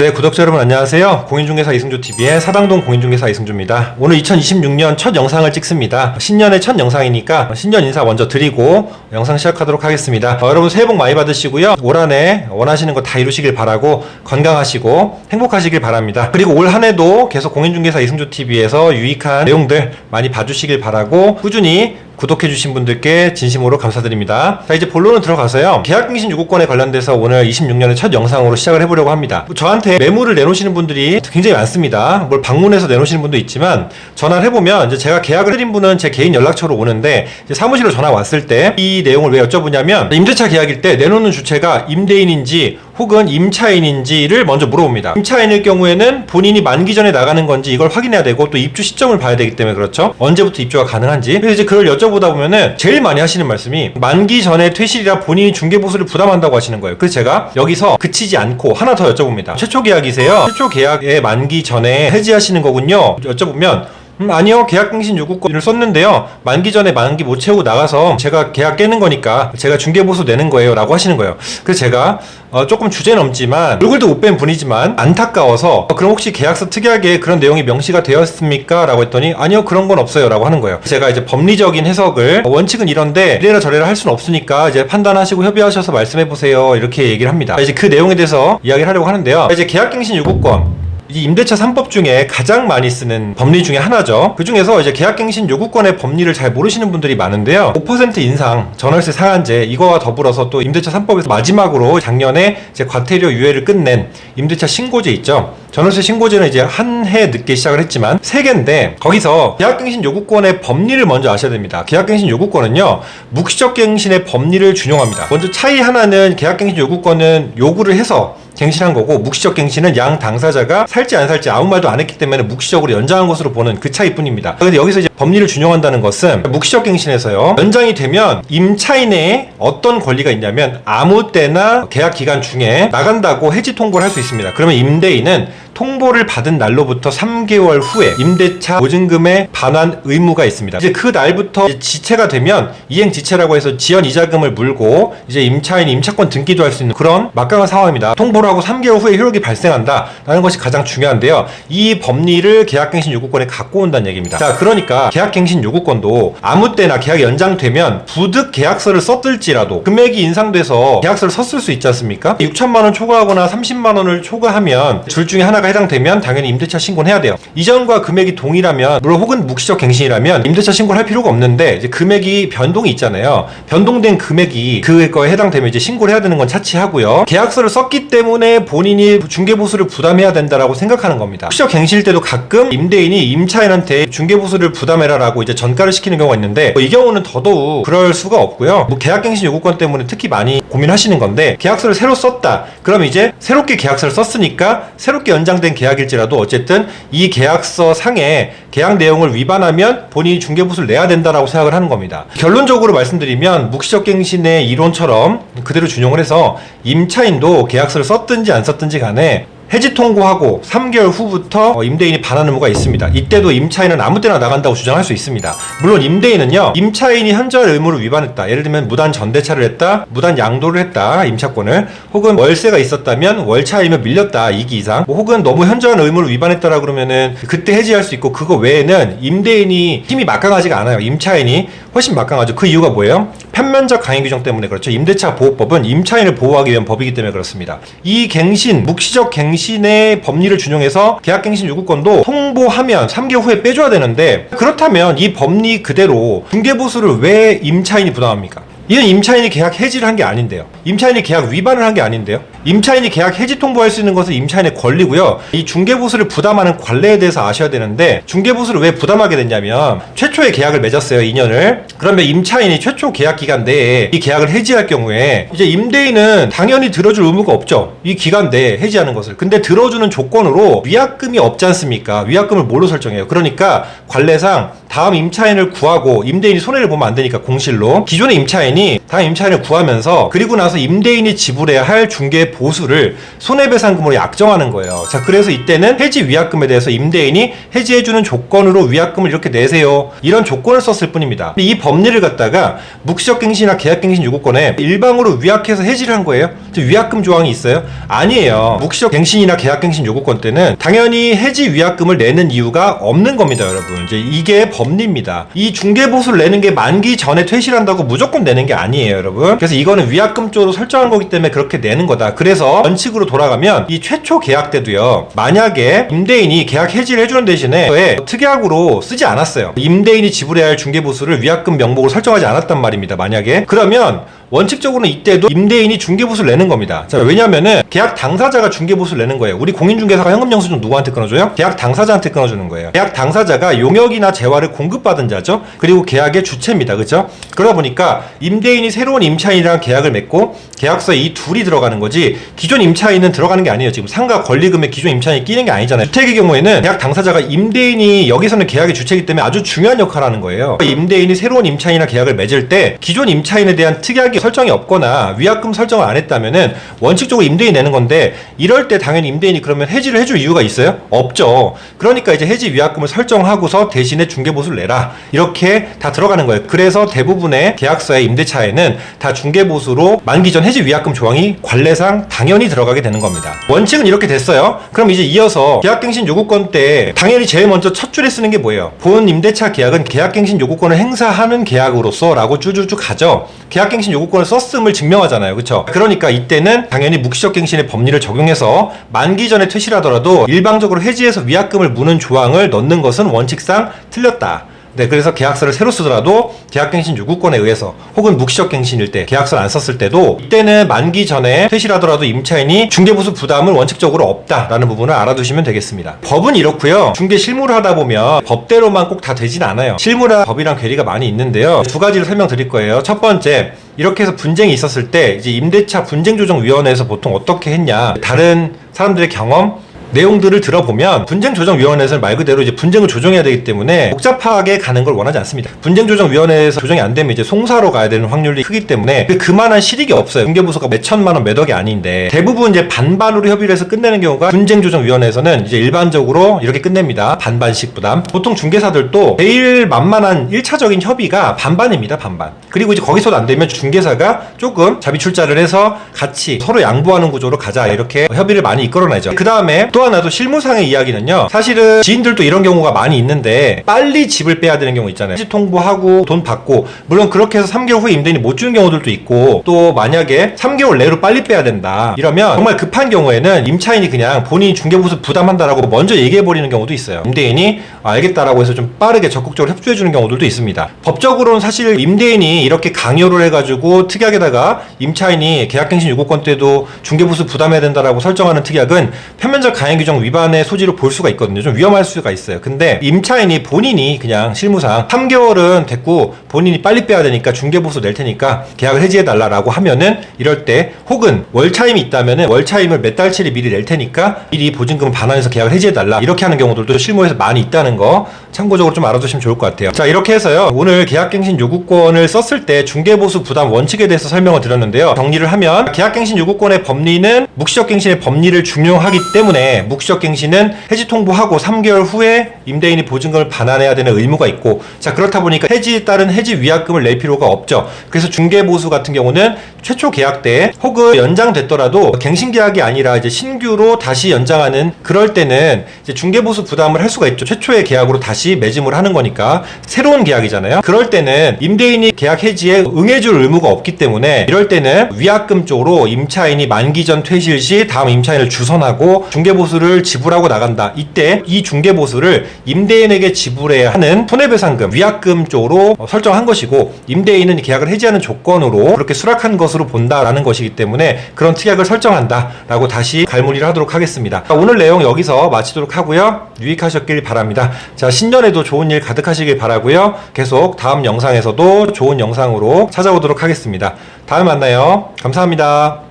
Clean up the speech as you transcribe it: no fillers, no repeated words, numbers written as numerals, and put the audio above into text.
네, 구독자 여러분 안녕하세요. 공인중개사 이승조TV의 사당동 공인중개사 이승조입니다. 오늘 2026년 첫 영상을 찍습니다. 신년의 첫 영상이니까 신년 인사 먼저 드리고 영상 시작하도록 하겠습니다. 여러분 새해 복 많이 받으시고요. 올 한 해 원하시는 거 다 이루시길 바라고 건강하시고 행복하시길 바랍니다. 그리고 올 한 해도 계속 공인중개사 이승조TV에서 유익한 내용들 많이 봐주시길 바라고 꾸준히 구독해주신 분들께 진심으로 감사드립니다. 자, 이제 본론으로 들어가서요. 계약갱신 요구권에 관련돼서 오늘 26년의 첫 영상으로 시작을 해보려고 합니다. 저한테 매물을 내놓으시는 분들이 굉장히 많습니다. 뭘 방문해서 내놓으시는 분도 있지만 전화를 해보면 이제 제가 계약을 드린 분은 제 개인 연락처로 오는데 이제 사무실로 전화 왔을 때 이 내용을 왜 여쭤보냐면 임대차 계약일 때 내놓는 주체가 임대인인지 혹은 임차인인지를 먼저 물어봅니다. 임차인일 경우에는 본인이 만기 전에 나가는 건지 이걸 확인해야 되고 또 입주 시점을 봐야 되기 때문에 그렇죠. 언제부터 입주가 가능한지. 그래서 이제 그걸 여쭤보다 보면은 제일 많이 하시는 말씀이 만기 전에 퇴실이라 본인이 중개보수를 부담한다고 하시는 거예요. 그래서 제가 여기서 그치지 않고 하나 더 여쭤봅니다. 최초 계약이세요? 최초 계약의 만기 전에 해지하시는 거군요. 여쭤보면 아니요, 계약갱신 요구권을 썼는데요, 만기 전에 만기 못 채우고 나가서 제가 계약 깨는 거니까 제가 중개보수 내는 거예요 라고 하시는 거예요. 그래서 제가 조금 주제 넘지만 얼굴도 못 뺀 분이지만 안타까워서 그럼 혹시 계약서 특이하게 그런 내용이 명시가 되었습니까? 라고 했더니 아니요, 그런 건 없어요 라고 하는 거예요. 제가 이제 법리적인 해석을 원칙은 이런데 이래라 저래라 할 수는 없으니까 이제 판단하시고 협의하셔서 말씀해보세요 이렇게 얘기를 합니다. 이제 그 내용에 대해서 이야기를 하려고 하는데요. 이제 계약갱신 요구권, 이 임대차 3법 중에 가장 많이 쓰는 법리 중에 하나죠. 그 중에서 이제 계약갱신 요구권의 법리를 잘 모르시는 분들이 많은데요. 5% 인상, 전월세 상한제, 이거와 더불어서 또 임대차 3법에서 마지막으로 작년에 이제 과태료 유예를 끝낸 임대차 신고제 있죠. 전월세 신고제는 이제 한 해 늦게 시작을 했지만 3개인데 거기서 계약갱신 요구권의 법리를 먼저 아셔야 됩니다. 계약갱신 요구권은요, 묵시적 갱신의 법리를 준용합니다. 먼저 차이 하나는 계약갱신 요구권은 요구를 해서 갱신한 거고, 묵시적 갱신은 양 당사자가 살지 안 살지 아무 말도 안 했기 때문에 묵시적으로 연장한 것으로 보는 그 차이뿐입니다. 근데 여기서 이제 법리를 준용한다는 것은 묵시적 갱신에서요, 연장이 되면 임차인의 어떤 권리가 있냐면 아무 때나 계약 기간 중에 나간다고 해지 통보를 할 수 있습니다. 그러면 임대인은 통보를 받은 날로부터 3개월 후에 임대차 보증금의 반환 의무가 있습니다. 이제 그 날부터 이제 지체가 되면 이행지체라고 해서 지연 이자금을 물고 이제 임차인이 임차권 등기도 할 수 있는 그런 막강한 상황입니다. 통보를 하고 3개월 후에 효력이 발생한다라는 것이 가장 중요한데요. 이 법리를 계약갱신 요구권에 갖고 온다는 얘기입니다. 자, 그러니까 계약갱신 요구권도 아무 때나 계약이 연장되면 부득 계약서를 썼을지라도 금액이 인상돼서 계약서를 썼을 수 있지 않습니까? 6천만 원 초과하거나 30만 원을 초과하면 둘 중에 하나가 해당되면 당연히 임대차 신고를 해야 돼요. 이전과 금액이 동일하면, 물론 혹은 묵시적 갱신이라면 임대차 신고를 할 필요가 없는데 이제 금액이 변동이 있잖아요. 변동된 금액이 그거에 해당되면 이제 신고를 해야 되는 건 차치하고요. 계약서를 썼기 때문에 본인이 중개보수를 부담해야 된다라고 생각하는 겁니다. 묵시적 갱신일 때도 가끔 임대인이 임차인한테 중개보수를 부담해라라고 이제 전가를 시키는 경우가 있는데 이 경우는 더더욱 그럴 수가 없고요. 계약갱신 요구권 때문에 특히 많이 고민하시는 건데, 계약서를 새로 썼다. 그럼 이제 새롭게 계약서를 썼으니까 새롭게 연장된 계약일지라도 어쨌든 이 계약서 상에 계약 내용을 위반하면 본인이 중개보수를 내야 된다라고 생각을 하는 겁니다. 결론적으로 말씀드리면 묵시적 갱신의 이론처럼 그대로 준용을 해서 임차인도 계약서를 썼든지 안 썼든지 간에 해지 통고하고 3개월 후부터 임대인이 반환 의무가 있습니다. 이때도 임차인은 아무 때나 나간다고 주장할 수 있습니다. 물론 임대인은요, 임차인이 현저한 의무를 위반했다, 예를 들면 무단 전대차를 했다, 무단 양도를 했다, 임차권을, 혹은 월세가 있었다면 월차이면 밀렸다 2기 이상, 혹은 너무 현저한 의무를 위반했다라 그러면은 그때 해지할 수 있고, 그거 외에는 임대인이 힘이 막강하지가 않아요. 임차인이 훨씬 막강하죠. 그 이유가 뭐예요? 편면적 강행 규정 때문에 그렇죠. 임대차 보호법은 임차인을 보호하기 위한 법이기 때문에 그렇습니다. 이 갱신, 묵시적 갱신의 법리를 준용해서 계약갱신 요구권도 통보하면 3개월 후에 빼줘야 되는데, 그렇다면 이 법리 그대로 중개보수를 왜 임차인이 부담합니까? 이건 임차인이 계약 해지를 한 게 아닌데요. 임차인이 계약 위반을 한 게 아닌데요. 임차인이 계약 해지 통보할 수 있는 것은 임차인의 권리고요. 이 중개보수를 부담하는 관례에 대해서 아셔야 되는데, 중개보수를 왜 부담하게 됐냐면 최초에 계약을 맺었어요, 2년을. 그러면 임차인이 최초 계약 기간 내에 이 계약을 해지할 경우에 이제 임대인은 당연히 들어줄 의무가 없죠. 이 기간 내에 해지하는 것을. 근데 들어주는 조건으로 위약금이 없지 않습니까? 위약금을 뭘로 설정해요? 그러니까 관례상 다음 임차인을 구하고, 임대인이 손해를 보면 안 되니까 공실로 기존의 임차인이 임차인이 당연 임차인을 구하면서 그리고 나서 임대인이 지불해야 할 중개 보수를 손해배상금으로 약정하는 거예요. 자, 그래서 이때는 해지 위약금에 대해서 임대인이 해지해주는 조건으로 위약금을 이렇게 내세요, 이런 조건을 썼을 뿐입니다. 이 법리를 갖다가 묵시적갱신이나 계약갱신 요구권에 일방으로 위약해서 해지를 한 거예요. 위약금 조항이 있어요? 아니에요. 묵시적갱신이나 계약갱신 요구권 때는 당연히 해지 위약금을 내는 이유가 없는 겁니다, 여러분. 이제 이게 법리입니다. 이 중개보수를 내는 게 만기 전에 퇴실을 한다고 무조건 내는 게 아니에요, 여러분. 그래서 이거는 위약금 쪽으로 설정한 거기 때문에 그렇게 내는 거다. 그래서 원칙으로 돌아가면 이 최초 계약 때도요, 만약에 임대인이 계약 해지를 해주는 대신에 특약으로 쓰지 않았어요. 임대인이 지불해야 할 중개보수를 위약금 명목으로 설정하지 않았단 말입니다, 만약에. 그러면 원칙적으로는 이때도 임대인이 중개보수를 내는 겁니다. 자, 왜냐면은 계약 당사자가 중개보수를 내는 거예요. 우리 공인중개사가 현금영수증 누구한테 끊어줘요? 계약 당사자한테 끊어주는 거예요. 계약 당사자가 용역이나 재화를 공급받은 자죠. 그리고 계약의 주체입니다. 그죠? 그러다 보니까 임대인이 새로운 임차인이랑 계약을 맺고 계약서에 이 둘이 들어가는 거지, 기존 임차인은 들어가는 게 아니에요. 지금 상가 권리금에 기존 임차인이 끼는 게 아니잖아요. 주택의 경우에는 계약 당사자가, 임대인이 여기서는 계약의 주체이기 때문에 아주 중요한 역할을 하는 거예요. 임대인이 새로운 임차인이랑 계약을 맺을 때 기존 임차인에 대한 특약이 설정이 없거나 위약금 설정을 안 했다면은 원칙적으로 임대인이 내는 건데, 이럴 때 당연히 임대인이 그러면 해지를 해줄 이유가 있어요? 없죠. 그러니까 이제 해지 위약금을 설정하고서 대신에 중개보수를 내라, 이렇게 다 들어가는 거예요. 그래서 대부분의 계약서의 임대차에는 다 중개보수로 만기 전 해지 위약금 조항이 관례상 당연히 들어가게 되는 겁니다. 원칙은 이렇게 됐어요. 그럼 이제 이어서 계약갱신 요구권 때 당연히 제일 먼저 첫 줄에 쓰는 게 뭐예요? 본 임대차 계약은 계약갱신 요구권을 행사하는 계약으로서 라고 쭈쭈쭈 가죠. 계약갱신 요구권을 썼음을 증명하잖아요. 그쵸? 그러니까 이때는 당연히 묵시적갱신의 법리를 적용해서 만기 전에 퇴실하더라도 일방적으로 해지해서 위약금을 무는 조항을 넣는 것은 원칙상 틀렸다. 네, 그래서 계약서를 새로 쓰더라도 계약갱신 요구권에 의해서, 혹은 묵시적갱신일 때 계약서를 안 썼을 때도 이때는 만기 전에 퇴실하더라도 임차인이 중개보수 부담은 원칙적으로 없다라는 부분을 알아두시면 되겠습니다. 법은 이렇고요. 중개 실무를 하다 보면 법대로만 꼭 다 되진 않아요. 실무랑 법이랑 괴리가 많이 있는데요. 두 가지를 설명드릴 거예요. 첫 번째, 이렇게 해서 분쟁이 있었을 때 이제 임대차 분쟁조정위원회에서 보통 어떻게 했냐, 다른 사람들의 경험, 내용들을 들어보면 분쟁조정위원회에서는 말 그대로 이제 분쟁을 조정해야 되기 때문에 복잡하게 가는 걸 원하지 않습니다. 분쟁조정위원회에서 조정이 안 되면 이제 송사로 가야 되는 확률이 크기 때문에 그만한 실익이 없어요. 중개보수가 몇 천만 원, 몇 억이 아닌데 대부분 이제 반반으로 협의를 해서 끝내는 경우가, 분쟁조정위원회에서는 이제 일반적으로 이렇게 끝냅니다. 반반씩 부담. 보통 중개사들도 제일 만만한 1차적인 협의가 반반입니다. 반반. 그리고 이제 거기서도 안 되면 중개사가 조금 자비출자를 해서 같이 서로 양보하는 구조로 가자, 이렇게 협의를 많이 이끌어내죠. 그 다음에 또 하나, 또 실무상의 이야기는요, 사실은 지인들도 이런 경우가 많이 있는데 빨리 집을 빼야 되는 경우 있잖아요. 해지 통보하고 돈 받고, 물론 그렇게 해서 3개월 후에 임대인이 못 주는 경우들도 있고, 또 만약에 3개월 내로 빨리 빼야 된다 이러면 정말 급한 경우에는 임차인이 그냥 본인이 중개보수 부담한다라고 먼저 얘기해버리는 경우도 있어요. 임대인이 알겠다라고 해서 좀 빠르게 적극적으로 협조해주는 경우들도 있습니다. 법적으로는 사실 임대인이 이렇게 강요를 해가지고 특약에다가 임차인이 계약갱신 요구권 때도 중개보수 부담해야 된다라고 설정하는 특약은 표면적 가행규정 위반의 소지로 볼 수가 있거든요. 좀 위험할 수가 있어요. 근데 임차인이 본인이 그냥 실무상 3개월은 됐고 본인이 빨리 빼야 되니까 중개보수 낼 테니까 계약을 해지해달라고 하면은, 이럴 때, 혹은 월차임이 있다면은 월차임을 몇 달치를 미리 낼 테니까 미리 보증금을 반환해서 계약을 해지해달라, 이렇게 하는 경우들도 실무에서 많이 있다는 거 참고적으로 좀 알아두시면 좋을 것 같아요. 자, 이렇게 해서요, 오늘 계약갱신 요구권을 썼을 때 중개보수 부담 원칙에 대해서 설명을 드렸는데요. 정리를 하면, 계약갱신 요구권의 법리는 묵시적갱신의 법리를 중용하기 때문에 묵시적갱신은 해지 통보하고 3개월 후에 임대인이 보증금을 반환해야 되는 의무가 있고, 자, 그렇다 보니까 해지에 따른 해지 위약금을 낼 필요가 없죠. 그래서 중개보수 같은 경우는 최초 계약 때 혹은 연장됐더라도 갱신 계약이 아니라 이제 신규로 다시 연장하는, 그럴 때는 이제 중개보수 부담을 할 수가 있죠. 최초의 계약으로 다시 매짐을 하는 거니까 새로운 계약이잖아요. 그럴 때는 임대인이 계약 해지에 응해줄 의무가 없기 때문에, 이럴 때는 위약금 쪽으로 임차인이 만기 전 퇴실 시 다음 임차인을 주선하고 중개보수를 지불하고 나간다. 이때 이 중개보수를 임대인에게 지불해야 하는 손해배상금, 위약금 쪽으로 설정한 것이고, 임대인은 계약을 해지하는 조건으로 그렇게 수락한 것으로 본다라는 것이기 때문에 그런 특약을 설정한다라고 다시 갈무리를 하도록 하겠습니다. 오늘 내용 여기서 마치도록 하고요. 유익하셨길 바랍니다. 자, 신년에도 좋은 일 가득하시길 바라고요. 계속 다음 영상에서도 좋은 영상으로 찾아오도록 하겠습니다. 다음에 만나요. 감사합니다.